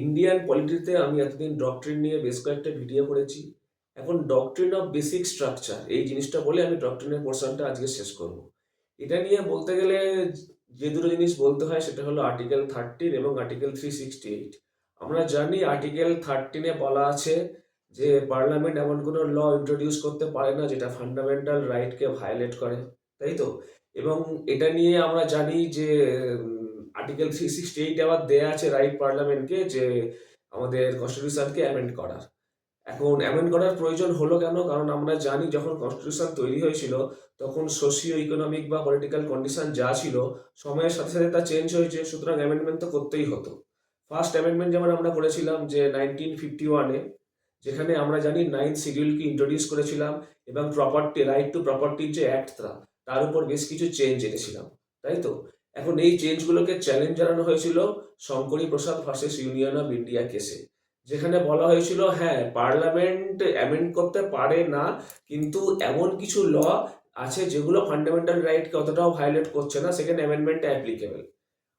Indian পলিটিতে আমি এতদিন doctrine নিয়ে বেশ কয়েকটা ভিডিও করেছি। এখন ডক্ট্রিন অফ বেসিক স্ট্রাকচার এই জিনিসটা বলে আমি ডক্ট্রিনের পোর্শনটা আজকে শেষ করব। এটা নিয়ে বলতে গেলে যে দুটো জিনিস বলতে হয় সেটা হলো আর্টিকেল 13 এবং আর্টিকেল 368। আমরা জানি আর্টিকেল 13 এ বলা আছে যে পার্লামেন্ট এমন কোনো ল ইন্ট্রোডিউস করতে পারে না যেটা ফান্ডামেন্টাল রাইটকে ভায়োলেট করে, তাই তো? এবং এটা নিয়ে আমরা জানি যে আর্টিকেল 368 আবার দেয়া আছে রাইট পার্লামেন্টকে যে আমাদের কনস্টিটিউশনকে অ্যামেন্ড করার। এখন অ্যামেন্ড করার প্রয়োজন হলো কেন? কারণ আমরা জানি যখন কনস্টিটিউশন তৈরি হয়েছিল তখন সোশিও ইকোনমিক বা পলিটিক্যাল কন্ডিশন যা ছিল সময়ের সাথে, সাথে তা চেঞ্জ হয়েছে। সুতরাং অ্যামেন্ডমেন্ট তো করতেই হতো। ফার্স্ট অ্যামেন্ডমেন্ট যেমন আমরা করেছিলাম যে 1951 এ, যেখানে আমরা জানি 9th শিডিউলকে ইন্ট্রোডিউস করেছিলাম এবং রাইট টু প্রপার্টির যে অ্যাক্টটা তার উপর বেশ কিছু চেঞ্জ এনেছিলাম। তাই তো? এখন এই চেঞ্জগুলোকে চ্যালেঞ্জ জানানো হয়েছিল শঙ্করী প্রসাদ ভার্সেস ইউনিয়ন অফ ইন্ডিয়া কেসে। যেখানে বলা হয়েছিল হ্যাঁ, পার্লামেন্ট অ্যামেন্ড করতে পারে না, কিন্তু এমন কিছু ল আছে যেগুলো ফান্ডামেন্টাল রাইটকে অতটাও ভায়োলেট করছে না, সেখানে অ্যামেন্ডমেন্টটা অ্যাপ্লিকেবল।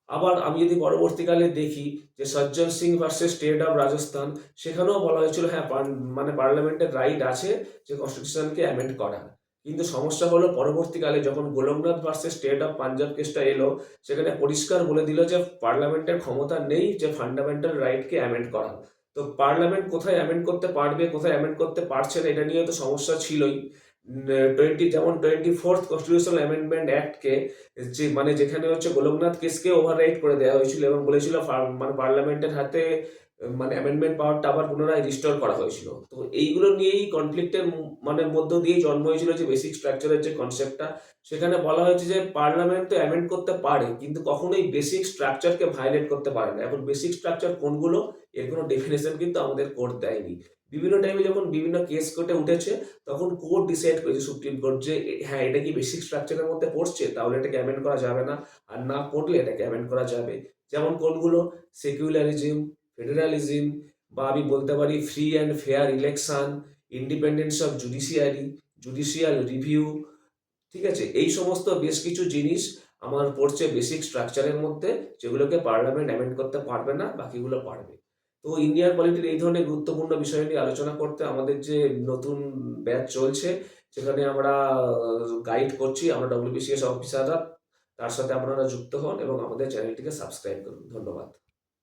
আবার আমি যদি পরবর্তীকালে দেখি যে সজ্জন Singh versus state of Rajasthan, সেখানেও বলা হয়েছিল হ্যাঁ, মানে পার্লামেন্টের রাইট আছে যে কনস্টিটিউশনকে অ্যামেন্ড করা। কিন্তু সমস্যা হলো পরবর্তীকালে যখন Golaknath versus state of Punjab কেসটা এলো, সেখানে পরিষ্কার বলে দিল যে পার্লামেন্টের ক্ষমতা নেই যে ফান্ডামেন্টাল রাইটকে অ্যামেন্ড করা। তো পার্লামেন্ট কোথায় অ্যামেন্ড করতে পারবে, কোথায় অ্যামেন্ড করতে পারছে না, এটা নিয়ে তো সমস্যা ছিলই। 24th কনস্টিটিউশনাল অ্যামেন্ডমেন্ট অ্যাক্টকে মানে যেখানে হচ্ছে গোলকনাথ কেসকে ওভাররাইট করে দেওয়া হয়েছিল এবং বলেছিল মানে পার্লামেন্টের হাতে মানে অ্যামেন্ডমেন্ট পাওয়ারটা আবার পুনরায় রিস্টোর করা হয়েছিল। তো এইগুলো নিয়েই কনফ্লিক্টের মানে মধ্য দিয়েই জন্ম হয়েছিল যে বেসিক স্ট্রাকচারের যে কনসেপ্টটা, সেখানে বলা হয়েছে যে পার্লামেন্ট তো অ্যামেন্ড করতে পারে কিন্তু কখনোই বেসিক স্ট্রাকচারকে ভায়োলেট করতে পারে না। এখন বেসিক স্ট্রাকচার কোনগুলো এর কোনো ডেফিনেশন কিন্তু আমাদের কোর্ট দেয়নি। বিভিন্ন টাইমে যখন বিভিন্ন কেস কোর্টে উঠেছে তখন কোর্ট ডিসাইড করেছে, সুপ্রিম কোর্ট, যে হ্যাঁ, এটা কি বেসিক স্ট্রাকচারের মধ্যে পড়ছে তাহলে এটাকে অ্যামেন্ড করা যাবে না, আর না পড়লে এটাকে অ্যামেন্ড করা যাবে। যেমন কোনগুলো? সেকুলারিজম, ফেডারালিজম, বা আমি বলতে পারি free and fair election, independence of judiciary, judicial review. ঠিক আছে? এই সমস্ত বেশ কিছু জিনিস আমার পড়ছে বেসিক স্ট্রাকচারের মধ্যে, যেগুলোকে পার্লামেন্ট অ্যামেন্ড করতে পারবে না, বাকিগুলো পারবে। তো ইন্ডিয়ান পলিটির এই ধরনের গুরুত্বপূর্ণ বিষয় নিয়ে আলোচনা করতে আমাদের যে নতুন ব্যাচ চলছে, যেখানে আমরা গাইড করছি আমরা WBCS অফিসাররা, তার সাথে আপনারা যুক্ত হন এবং আমাদের চ্যানেলটিকে সাবস্ক্রাইব করুন। ধন্যবাদ।